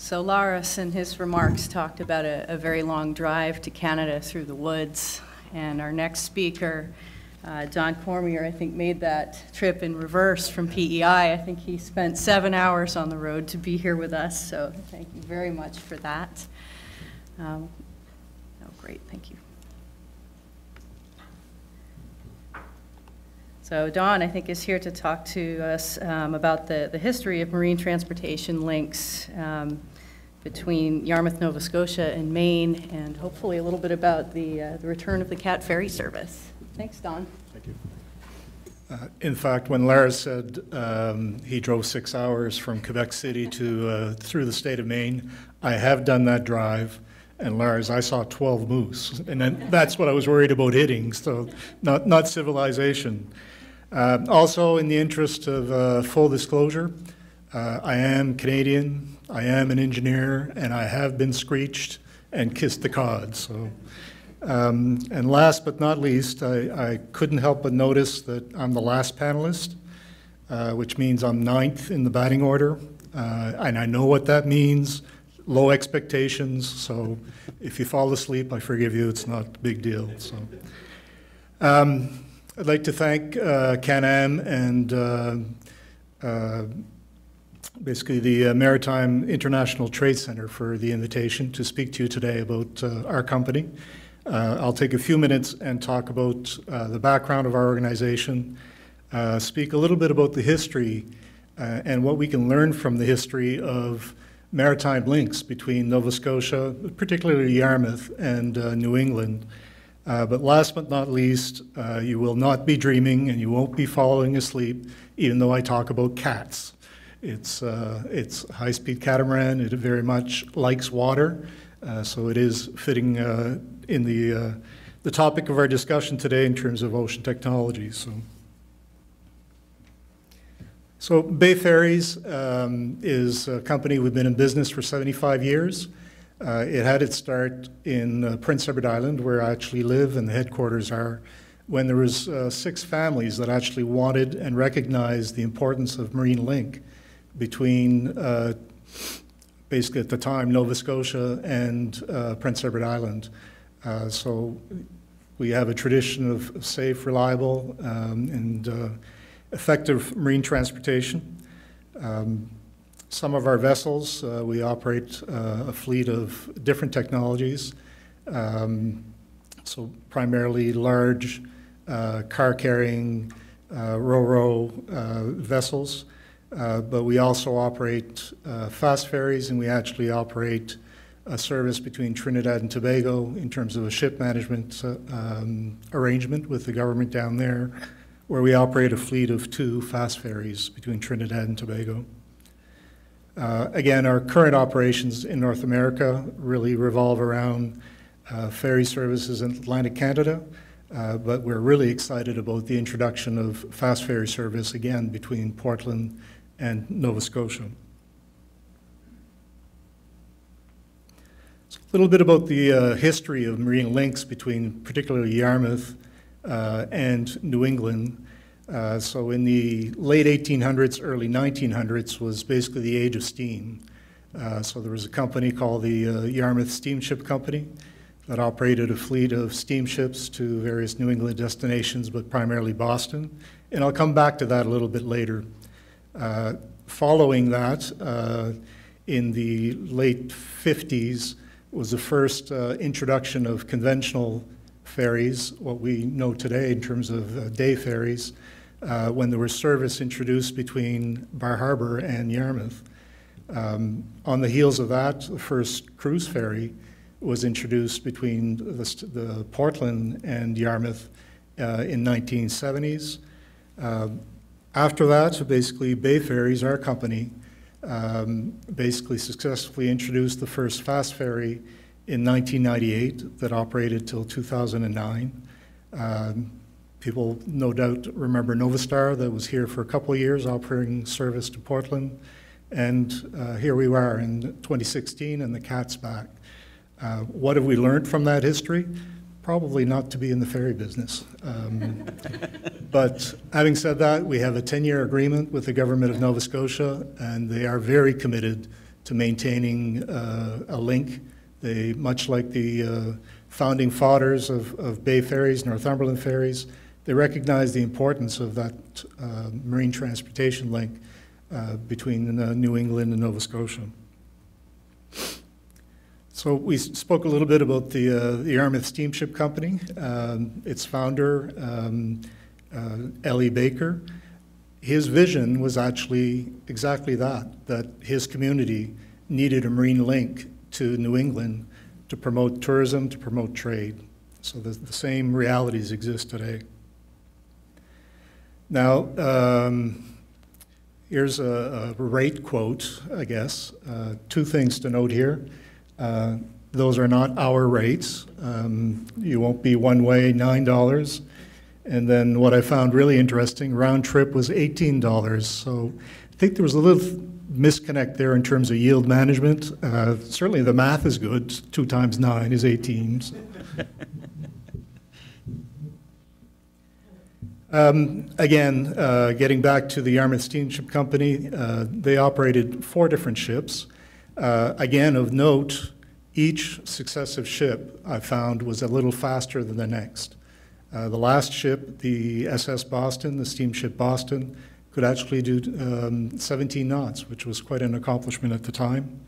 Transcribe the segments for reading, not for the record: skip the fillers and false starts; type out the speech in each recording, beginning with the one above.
So Lars, in his remarks, talked about a very long drive to Canada through the woods. And our next speaker, Don Cormier, I think made that trip in reverse from PEI. I think he spent 7 hours on the road to be here with us. So thank you very much for that. Oh, great, thank you. So Don, I think, is here to talk to us about the history of marine transportation links between Yarmouth, Nova Scotia and Maine, and hopefully a little bit about the return of the CAT ferry service. Thanks, Don. Thank you. In fact, when Lars said he drove 6 hours from Quebec City to through the state of Maine, I have done that drive. And Lars, I saw 12 moose, and then that's what I was worried about hitting, so not civilization. Also, in the interest of full disclosure, I am Canadian, I am an engineer, and I have been screeched and kissed the cod. So, and last but not least, I couldn't help but notice that I'm the last panelist, which means I'm 9th in the batting order, and I know what that means. Low expectations, so if you fall asleep, I forgive you, it's not a big deal. So, I'd like to thank Can-Am and basically the Maritime International Trade Center for the invitation to speak to you today about our company. I'll take a few minutes and talk about the background of our organization, speak a little bit about the history and what we can learn from the history of maritime links between Nova Scotia, particularly Yarmouth, and New England. But last but not least, you will not be dreaming and you won't be falling asleep, even though I talk about cats. It's high-speed catamaran. It very much likes water, so it is fitting in the topic of our discussion today in terms of ocean technology. So Bay Ferries is a company we've been in business for 75 years. It had its start in Prince Edward Island, where I actually live and the headquarters are, when there was 6 families that actually wanted and recognized the importance of marine link between, basically at the time, Nova Scotia and Prince Edward Island. So we have a tradition of safe, reliable, and effective marine transportation. Some of our vessels, we operate a fleet of different technologies. So primarily large car-carrying ro-ro vessels, but we also operate fast ferries, and we actually operate a service between Trinidad and Tobago in terms of a ship management arrangement with the government down there, where we operate a fleet of 2 fast ferries between Trinidad and Tobago. Again, our current operations in North America really revolve around ferry services in Atlantic Canada, but we're really excited about the introduction of fast ferry service, again, between Portland and Nova Scotia. So a little bit about the history of marine links between particularly Yarmouth and New England. So in the late 1800s, early 1900s was basically the age of steam. So there was a company called the Yarmouth Steamship Company that operated a fleet of steamships to various New England destinations, but primarily Boston. And I'll come back to that a little bit later. Following that, in the late 50s, was the first introduction of conventional ferries, what we know today in terms of day ferries, when there was service introduced between Bar Harbor and Yarmouth. On the heels of that, the first cruise ferry was introduced between the Portland and Yarmouth in 1970s. After that, basically Bay Ferries, our company, basically successfully introduced the first fast ferry in 1998 that operated till 2009. People no doubt remember Nova Star that was here for a couple of years offering service to Portland. And here we are in 2016 and the cat's back. What have we learned from that history? Probably not to be in the ferry business. But having said that, we have a 10-year agreement with the government of Nova Scotia, and they are very committed to maintaining a link. They, much like the founding fathers of Bay Ferries, Northumberland Ferries, they recognize the importance of that marine transportation link between New England and Nova Scotia. So we spoke a little bit about the Yarmouth Steamship Company. Its founder, L.E. Baker, his vision was actually exactly that his community needed a marine link to New England to promote tourism, to promote trade. So the same realities exist today. Now, here's a rate quote, I guess. Two things to note here. Those are not our rates. You won't be one way, $9. And then what I found really interesting, round trip was $18. So I think there was a little misconnect there in terms of yield management. Certainly the math is good. 2 times 9 is 18. Again, getting back to the Yarmouth Steamship Company, they operated 4 different ships. Again, of note, each successive ship I found was a little faster than the next. The last ship, the SS Boston, the steamship Boston, could actually do 17 knots, which was quite an accomplishment at the time.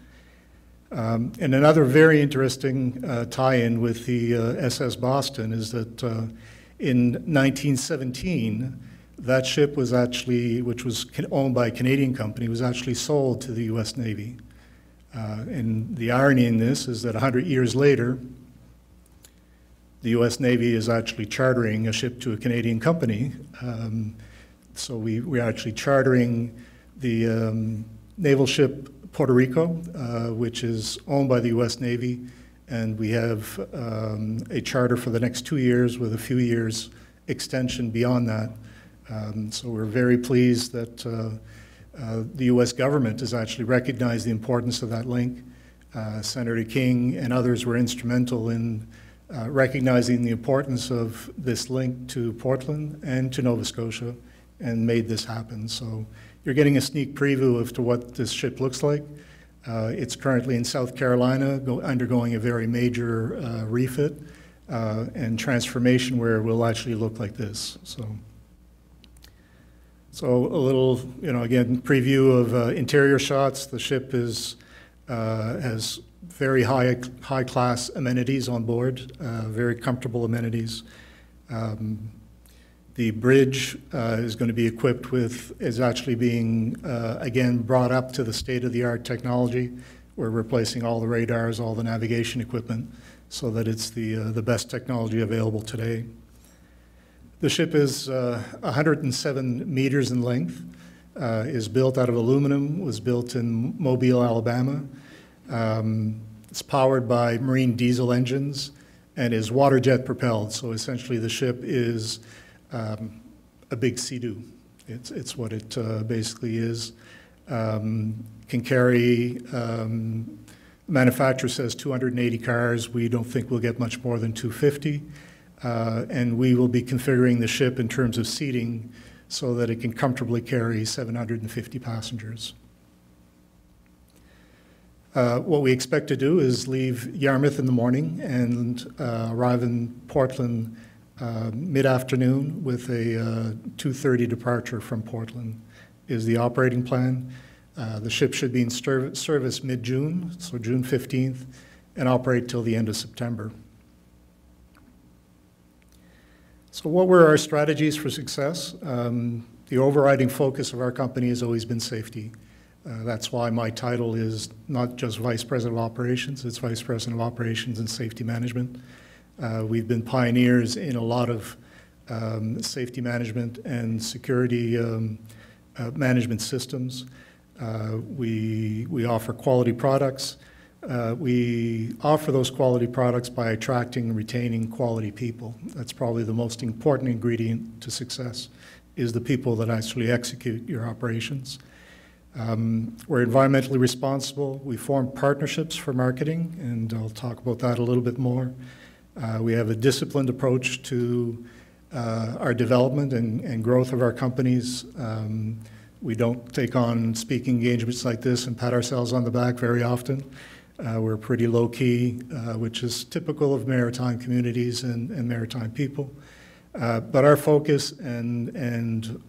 And another very interesting tie-in with the SS Boston is that in 1917, that ship was actually, which was owned by a Canadian company, was actually sold to the U.S. Navy. And the irony in this is that 100 years later, the U.S. Navy is actually chartering a ship to a Canadian company. So we're actually chartering the naval ship Puerto Rico, which is owned by the U.S. Navy, and we have a charter for the next 2 years with a few years extension beyond that. So we're very pleased that the U.S. government has actually recognized the importance of that link. Senator King and others were instrumental in recognizing the importance of this link to Portland and to Nova Scotia and made this happen. So you're getting a sneak preview of to what this ship looks like. It's currently in South Carolina, undergoing a very major refit and transformation where it will actually look like this. So a little, again, preview of interior shots. The ship has very high class amenities on board, very comfortable amenities. The bridge is going to be equipped with, is actually being, again, brought up to the state-of-the-art technology. We're replacing all the radars, all the navigation equipment, so that it's the best technology available today. The ship is 107 meters in length, is built out of aluminum, was built in Mobile, Alabama. It's powered by marine diesel engines and is water jet propelled. So essentially the ship is a big Sea-Doo. It's what it basically is. Can carry, manufacturer says 280 cars. We don't think we'll get much more than 250. And we will be configuring the ship in terms of seating so that it can comfortably carry 750 passengers. What we expect to do is leave Yarmouth in the morning and arrive in Portland mid-afternoon with a 2:30 departure from Portland is the operating plan. The ship should be in service mid-June, so June 15th, and operate till the end of September. So what were our strategies for success? The overriding focus of our company has always been safety. That's why my title is not just Vice President of Operations, it's Vice President of Operations and Safety Management. We've been pioneers in a lot of safety management and security management systems. We offer quality products. We offer those quality products by attracting and retaining quality people. That's probably the most important ingredient to success, is the people that actually execute your operations. We're environmentally responsible. We form partnerships for marketing, and I'll talk about that a little bit more. We have a disciplined approach to our development and growth of our companies. We don't take on speaking engagements like this and pat ourselves on the back very often. We're pretty low-key, which is typical of maritime communities and maritime people. But our focus and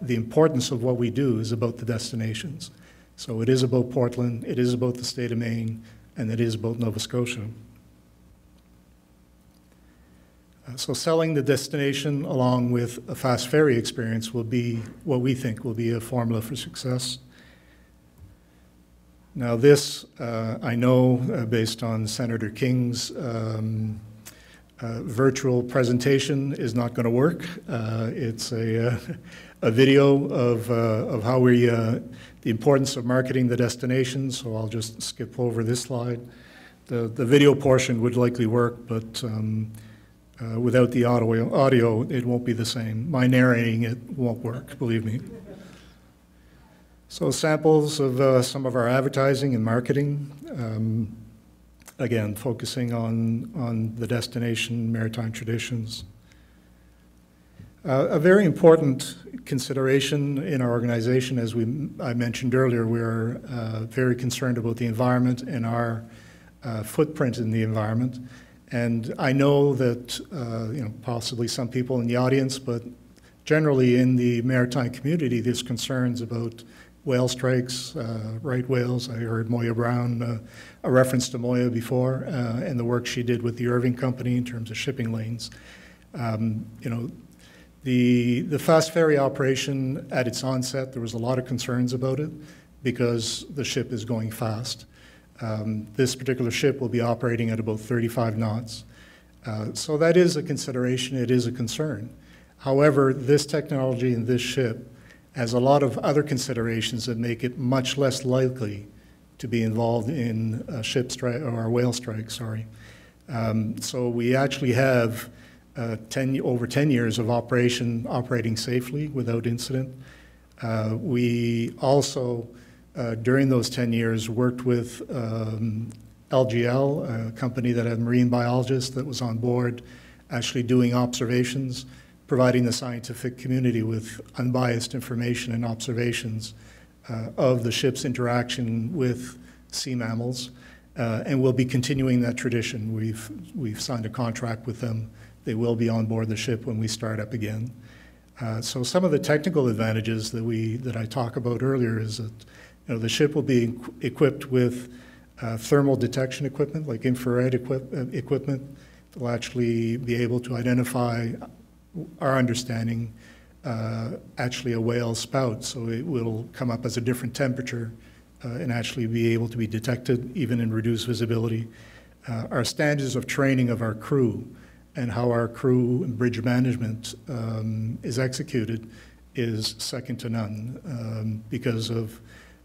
the importance of what we do is about the destinations. So it is about Portland, it is about the state of Maine, and it is about Nova Scotia. So selling the destination along with a fast ferry experience will be what we think will be a formula for success. Now this, I know, based on Senator King's virtual presentation, is not going to work. It's a video of how we, the importance of marketing the destination, so I'll just skip over this slide. The video portion would likely work, but without the audio, it won't be the same. My narrating it won't work, believe me. So samples of some of our advertising and marketing. Again, focusing on the destination, maritime traditions. A very important consideration in our organization, as I mentioned earlier, we are very concerned about the environment and our footprint in the environment. And I know that, possibly some people in the audience, but generally in the maritime community, there's concerns about whale strikes, right whales. I heard Moya Brown, a reference to Moya before, and the work she did with the Irving Company in terms of shipping lanes. The fast ferry operation at its onset, there was a lot of concerns about it because the ship is going fast. This particular ship will be operating at about 35 knots. So that is a consideration, it is a concern. However, this technology and this ship has a lot of other considerations that make it much less likely to be involved in a ship strike or a whale strike, sorry. So we actually have over 10 years of operating safely without incident. We also, during those 10 years, worked with LGL, a company that had marine biologists that was on board, actually doing observations, providing the scientific community with unbiased information and observations of the ship's interaction with sea mammals, and we'll be continuing that tradition. We've signed a contract with them. They will be on board the ship when we start up again. So some of the technical advantages that I talked about earlier is that the ship will be equipped with thermal detection equipment, like infrared equipment. They'll actually be able to identify, our understanding, actually a whale spout, so it will come up as a different temperature and actually be able to be detected even in reduced visibility. Our standards of training of our crew and how our crew and bridge management is executed is second to none because of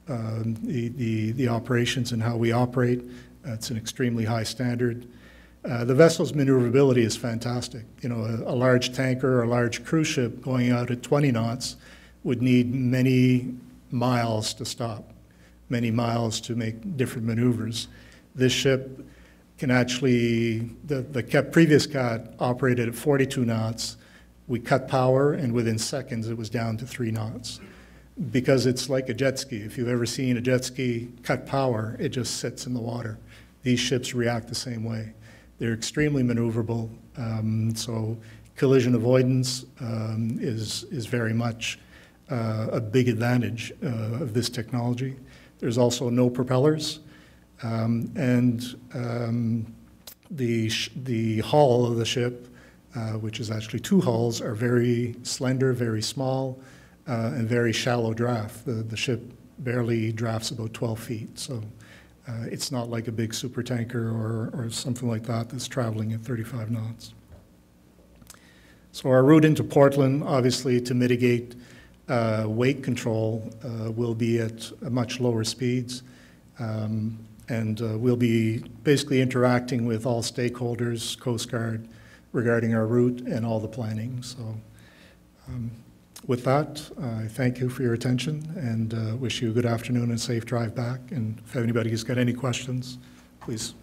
the operations and how we operate. It's an extremely high standard. The vessel's maneuverability is fantastic. A large tanker or a large cruise ship going out at 20 knots would need many miles to stop, many miles to make different maneuvers. This ship can actually, the previous cat operated at 42 knots. We cut power, and within seconds it was down to 3 knots. Because it's like a jet ski. If you've ever seen a jet ski cut power, it just sits in the water. These ships react the same way. They're extremely maneuverable, so collision avoidance is very much a big advantage of this technology. There's also no propellers, and the hull of the ship, which is actually 2 hulls, are very slender, very small, and very shallow draft. The ship barely drafts about 12 feet, so it's not like a big super tanker or something like that that's traveling at 35 knots. So our route into Portland, obviously to mitigate weight control, will be at much lower speeds, and we'll be basically interacting with all stakeholders, Coast Guard, regarding our route and all the planning. So with that, I thank you for your attention and wish you a good afternoon and safe drive back. And if anybody has got any questions, please.